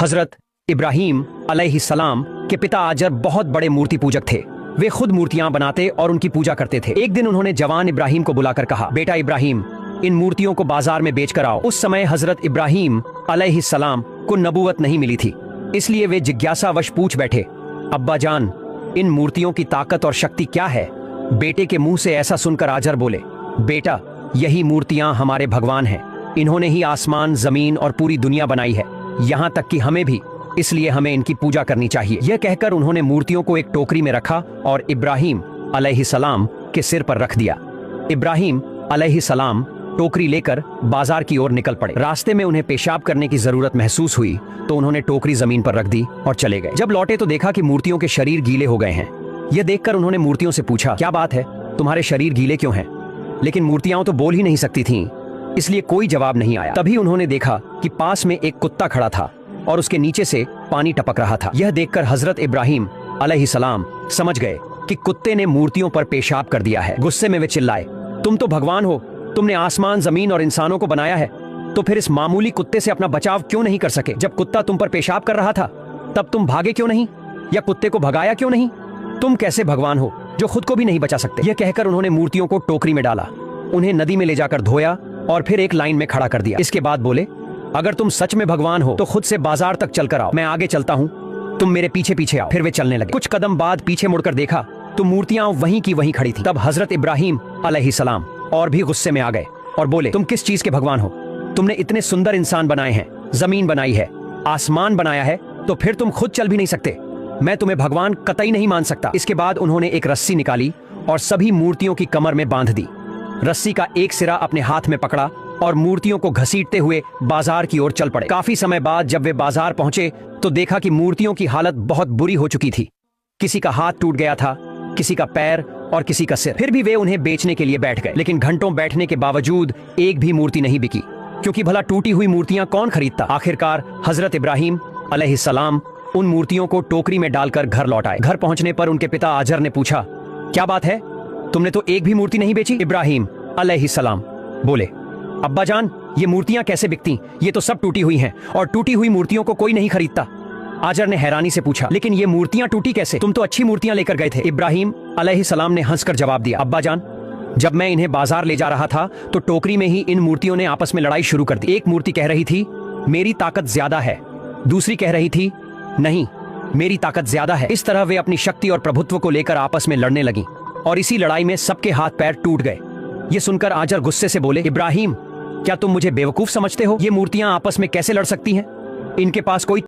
हजरत इब्राहिम अलैहिस्सलाम के पिता आजर बहुत बड़े मूर्ति पूजक थे। वे खुद मूर्तियां बनाते और उनकी पूजा करते थे। एक दिन उन्होंने जवान इब्राहिम को बुलाकर कहा, बेटा इब्राहिम, इन मूर्तियों को बाजार में बेच कर आओ। उस समय हजरत इब्राहिम अलैहिस्सलाम को नबूवत नहीं मिली थी, इसलिए वे जिज्ञासावश पूछ बैठे, अब्बा जान, इन मूर्तियों की ताकत और शक्ति क्या है? बेटे के मुंह से ऐसा सुनकर आजर बोले, बेटा, यही मूर्तियां हमारे भगवान हैं। इन्होंने ही आसमान, जमीन और पूरी दुनिया बनाई है, यहाँ तक कि हमें भी, इसलिए हमें इनकी पूजा करनी चाहिए। यह कहकर उन्होंने मूर्तियों को एक टोकरी में रखा और इब्राहिम अलैहिस्सलाम के सिर पर रख दिया। इब्राहिम अलैहिस्सलाम टोकरी लेकर बाजार की ओर निकल पड़े। रास्ते में उन्हें पेशाब करने की जरूरत महसूस हुई तो उन्होंने टोकरी जमीन पर रख दी और चले गए। जब लौटे तो देखा कि मूर्तियों के शरीर गीले हो गए हैं। यह देखकर उन्होंने मूर्तियों से पूछा, क्या बात है, तुम्हारे शरीर गीले क्यों हैं? लेकिन मूर्तियां तो बोल ही नहीं सकती थीं, इसलिए कोई जवाब नहीं आया। तभी उन्होंने देखा कि पास में एक कुत्ता खड़ा था और उसके नीचे से पानी टपक रहा था। यह देखकर हजरत इब्राहिम अलैहिस्सलाम समझ गए कि कुत्ते ने मूर्तियों पर पेशाब कर दिया है। गुस्से में वे चिल्लाए, तुम तो भगवान हो, तुमने आसमान, जमीन और इंसानों को बनाया है, तो फिर इस मामूली कुत्ते से अपना बचाव क्यों नहीं कर सके? जब कुत्ता तुम पर पेशाब कर रहा था तब तुम भागे क्यों नहीं, या कुत्ते को भगाया क्यों नहीं? तुम कैसे भगवान हो जो खुद को भी नहीं बचा सकते? यह कहकर उन्होंने मूर्तियों को टोकरी में डाला, उन्हें नदी में ले जाकर धोया और फिर एक लाइन में खड़ा कर दिया। इसके बाद बोले, अगर तुम सच में भगवान हो तो खुद से बाजार तक चलकर आओ, मैं आगे चलता हूँ, तुम मेरे पीछे पीछे आओ। फिर वे चलने लगे। कुछ कदम बाद पीछे मुड़कर देखा तो मूर्तियां वहीं की वहीं खड़ी थी। तब हजरत इब्राहिम अलैहिस्सलाम और भी गुस्से में आ गए और बोले, तुम किस चीज के भगवान हो? तुमने इतने सुंदर इंसान बनाए हैं, जमीन बनाई है, आसमान बनाया है, तो फिर तुम खुद चल भी नहीं सकते। मैं तुम्हें भगवान कतई नहीं मान सकता। इसके बाद उन्होंने एक रस्सी निकाली और सभी मूर्तियों की कमर में बांध दी। रस्सी का एक सिरा अपने हाथ में पकड़ा और मूर्तियों को घसीटते हुए बाजार की ओर चल पड़े। काफी समय बाद जब वे बाजार पहुंचे तो देखा कि मूर्तियों की हालत बहुत बुरी हो चुकी थी। किसी का हाथ टूट गया था, किसी का पैर और किसी का सिर। फिर भी वे उन्हें बेचने के लिए बैठ गए, लेकिन घंटों बैठने के बावजूद एक भी मूर्ति नहीं बिकी, क्योंकि भला टूटी हुई मूर्तियां कौन खरीदता? आखिरकार हजरत इब्राहिम अलैहिस्सलाम उन मूर्तियों को टोकरी में डालकर घर लौट आए। घर पहुंचने पर उनके पिता आजर ने पूछा, क्या बात है, तुमने तो एक भी मूर्ति नहीं बेची? इब्राहिम अलैहिस्सलाम बोले, अब्बा जान, ये मूर्तियां कैसे बिकती? ये तो सब टूटी हुई हैं और टूटी हुई मूर्तियों को कोई नहीं खरीदता। आजर ने हैरानी से पूछा, लेकिन ये मूर्तियां टूटी कैसे? तुम तो अच्छी मूर्तियां लेकर गए थे। इब्राहिम अलैहिस्सलाम ने हंसकर जवाब दिया, अब्बा जान, जब मैं इन्हें बाजार ले जा रहा था तो टोकरी में ही इन मूर्तियों ने आपस में लड़ाई शुरू कर दी। एक मूर्ति कह रही थी, मेरी ताकत ज्यादा है, दूसरी कह रही थी, नहीं, मेरी ताकत ज्यादा है। इस तरह वे अपनी शक्ति और प्रभुत्व को लेकर आपस में लड़ने लगी और इसी लड़ाई में सबके हाथ पैर टूट गए। ये सुनकर आजर गुस्से से बोले, इब्राहिम, क्या तुम मुझे बेवकूफ समझते हो? ये मूर्तियां आपस में कैसे लड़ सकती हैं? इनके पास कोई